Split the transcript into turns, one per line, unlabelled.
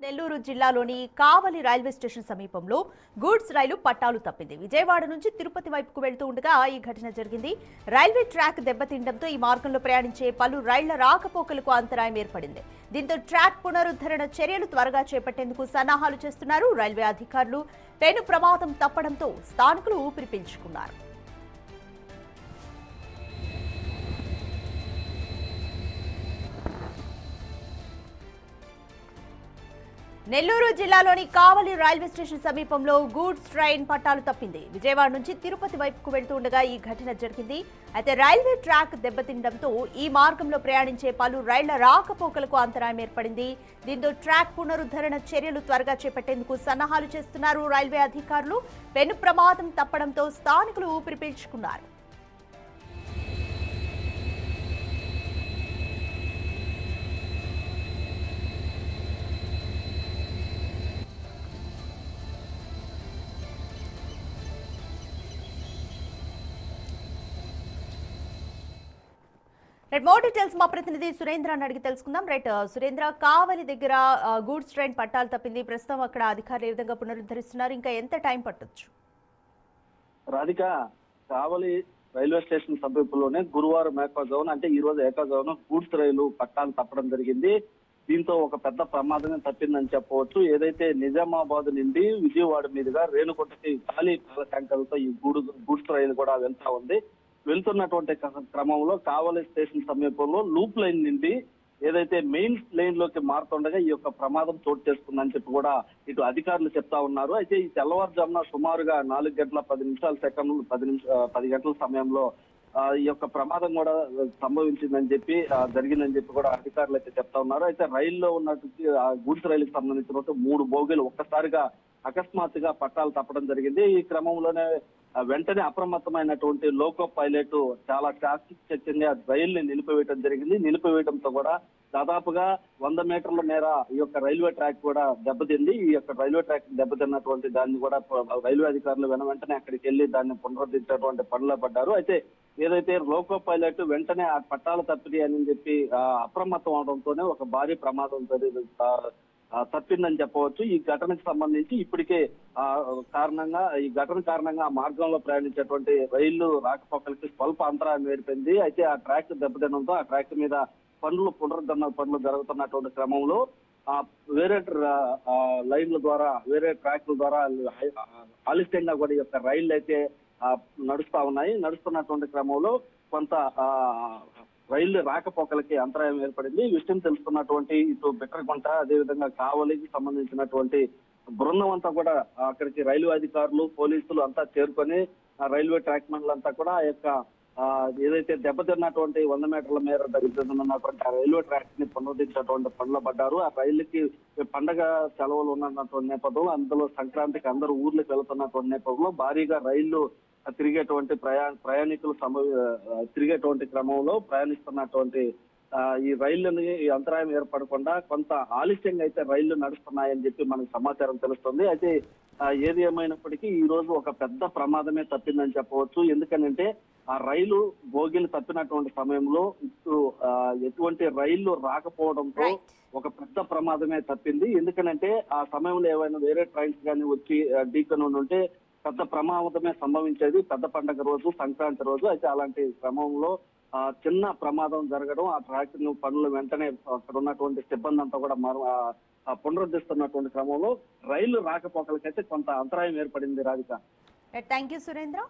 నెల్లూరు జిల్లాలోని కావలి railway station సమీపంలో goods రైలు పట్టాలు తప్పింది. విజయవాడ నుంచి తిరుపతి వైపుకు వెళ్తూ ఉండగా ఈ ఘటన జరిగింది. రైల్వే ట్రాక్ దెబ్బతిండడంతో ఈ మార్గంలో ప్రయాణించే పలు రైళ్ల రాకపోకలకు అంతరాయం ఏర్పడింది. దీంతో ట్రాక్ పునరుద్ధరణ చర్యలు త్వరగా చేపట్టేందుకు సన్నాహాలు చేస్తున్నారు రైల్వే అధికారులు. పెను ప్రమాదం తప్పడంతో స్థానికులు ఊపిరి పీల్చుకున్నారు. నెల్లూరు జిల్లాలోని కావలి రైల్వే స్టేషన్ సమీపంలో గూడ్స్ ట్రైన్ పట్టాలు తప్పింది. విజయవాడ నుంచి తిరుపతి వైపుకు వెళ్తూ ఉండగా ఈ ఘటన జరిగింది. అయితే రైల్వే ట్రాక్ దెబ్బతిండడంతో ఈ మార్గంలో ప్రయాణించే పలు రైళ్ల రాకపోకలకు అంతరాయం ఏర్పడింది. దీంతో ట్రాక్ పునరుద్ధరణ చర్యలు త్వరగా చేపట్టేందుకు సన్నాహాలు చేస్తున్నారు రైల్వే అధికారులు. పెను ప్రమాదం తప్పడంతో స్థానికులు ఊపిరి పీల్చుకున్నారు. మోర్ డీటెయిల్స్ మా ప్రతినిధి సురేంద్ర అడిగి తెలుసుకుందాం. సురేంద్ర, కావలి దగ్గర గూడ్స్ ట్రైన్ పట్టాలు తప్పింది. ప్రస్తుతం అక్కడ అధికారులు ఏ విధంగా పునరుద్ధరిస్తున్నారు? ఇంకా ఎంత టైం పట్టొచ్చు?
రాధిక, కావలి రైల్వే స్టేషన్ సమీపంలోనే గురువారం ఏకాజామున అంటే ఈ రోజు ఏకాజామున గూడ్స్ రైలు పట్టాలు తప్పడం జరిగింది. దీంతో ఒక పెద్ద ప్రమాదమే తప్పిందని చెప్పవచ్చు. ఏదైతే నిజామాబాద్ నుండి విజయవాడ మీదుగా రేణుగుంటకి ఖాళీ ట్యాంకర్లతో ఈ గూడ్స్ రైలు కూడా వెళ్తా ఉంది. వెళ్తున్నటువంటి క్రమంలో కావలి స్టేషన్ సమీపంలో లూప్ లైన్ నుండి ఏదైతే మెయిన్ లైన్ లోకి మారుతుండగా ఈ యొక్క ప్రమాదం చోటు చేసుకుందని చెప్పి కూడా ఇటు అధికారులు చెప్తా ఉన్నారు. అయితే ఈ తెల్లవారుజామున సుమారుగా 4:10 గంటల సమయంలో ఈ యొక్క ప్రమాదం కూడా సంభవించిందని చెప్పి జరిగిందని చెప్పి కూడా అధికారులు అయితే చెప్తా ఉన్నారు. అయితే రైల్లో ఉన్నటువంటి గూడ్స్ రైలుకి సంబంధించిన 3 బోగీలు ఒక్కసారిగా అకస్మాత్తుగా పట్టాలు తప్పడం జరిగింది. ఈ క్రమంలోనే వెంటనే అప్రమత్తమైనటువంటి లోకో పైలట్ చాలా చాకచక్యంగా రైలుని నిలిపివేయడం జరిగింది. నిలిపివేయడంతో కూడా దాదాపుగా 100 మీటర్ల మేర ఈ యొక్క రైల్వే ట్రాక్ కూడా దెబ్బతింది. ఈ యొక్క రైల్వే ట్రాక్ దెబ్బతిన్నటువంటి దాన్ని కూడా రైల్వే అధికారులు వెంటనే అక్కడికి వెళ్లి దాన్ని పునరుద్ధరించేటువంటి పనిలో పడ్డారు. అయితే ఏదైతే లోకో పైలట్ వెంటనే ఆ పట్టాలు తప్పిది అని చెప్పి అప్రమత్తం అవడంతోనే ఒక భారీ ప్రమాదం తప్పిందని చెప్పవచ్చు. ఈ ఘటనకు సంబంధించి ఇప్పటికే ఈ ఘటన కారణంగా ఆ మార్గంలో ప్రయాణించేటువంటి రైళ్లు రాకపోకలకి స్వల్ప అంతరాయం ఏర్పడింది. అయితే ఆ ట్రాక్ దెబ్బతినడంతో ఆ ట్రాక్ మీద పునరుద్ధరణ పనులు జరుగుతున్నటువంటి క్రమంలో వేరే లైన్ల ద్వారా వేరే ట్రాక్ల ద్వారా ఆలస్యంగా కూడా ఈ యొక్క రైళ్లు అయితే నడుస్తా ఉన్నాయి. నడుస్తున్నటువంటి క్రమంలో కొంత రైళ్లు రాకపోకలకి అంతరాయం ఏర్పడింది. ఈ విషయం తెలుసుకున్నటువంటి ఇటు బిట్రగుంట అదేవిధంగా కావలికి సంబంధించినటువంటి బృందం అంతా కూడా అక్కడికి రైల్వే అధికారులు పోలీసులు అంతా చేరుకొని రైల్వే ట్రాక్ మండలంతా కూడా ఆ యొక్క ఏదైతే దెబ్బతిన్నటువంటి 100 మీటర్ల మేర దగ్గరున్నటువంటి ఆ రైల్వే ట్రాక్ ని పునరుద్ధరించేటువంటి పనులు పడ్డారు. ఆ రైలుకి పండగ సెలవులు ఉన్నటువంటి నేపథ్యంలో అందులో సంక్రాంతికి అందరూ ఊర్లకు వెళుతున్నటువంటి నేపథ్యంలో భారీగా రైళ్లు తిరిగేటువంటి ప్రయాణికులు తిరిగేటువంటి క్రమంలో ప్రయాణిస్తున్నటువంటి ఈ రైళ్లని అంతరాయం ఏర్పడకుండా కొంత ఆలస్యంగా అయితే రైళ్లు నడుస్తున్నాయని చెప్పి మనకు సమాచారం తెలుస్తుంది. అయితే ఏది ఏమైనప్పటికీ ఈ రోజు ఒక పెద్ద ప్రమాదమే తప్పిందని చెప్పవచ్చు. ఎందుకనంటే ఆ రైలు బోగీలు తప్పినటువంటి సమయంలో ఎటువంటి రైళ్లు రాకపోవడంతో ఒక పెద్ద ప్రమాదమే తప్పింది. ఎందుకనంటే ఆ సమయంలో ఏమైనా వేరే ట్రైన్స్ కానీ వచ్చి ఢీకొని ఉంటే పెద్ద ప్రమాదమే సంభవించేది. పెద్ద పండగ రోజు, సంక్రాంతి రోజు. అయితే అలాంటి క్రమంలో చిన్న ప్రమాదం జరగడం, ఆ ట్రాక్ పనులు వెంటనే అక్కడ ఉన్నటువంటి సిబ్బంది అంతా కూడా పునరుద్ధరిస్తున్నటువంటి క్రమంలో రైళ్లు రాకపోకలకైతే కొంత అంతరాయం ఏర్పడింది. Radhika,
thank you Surendra.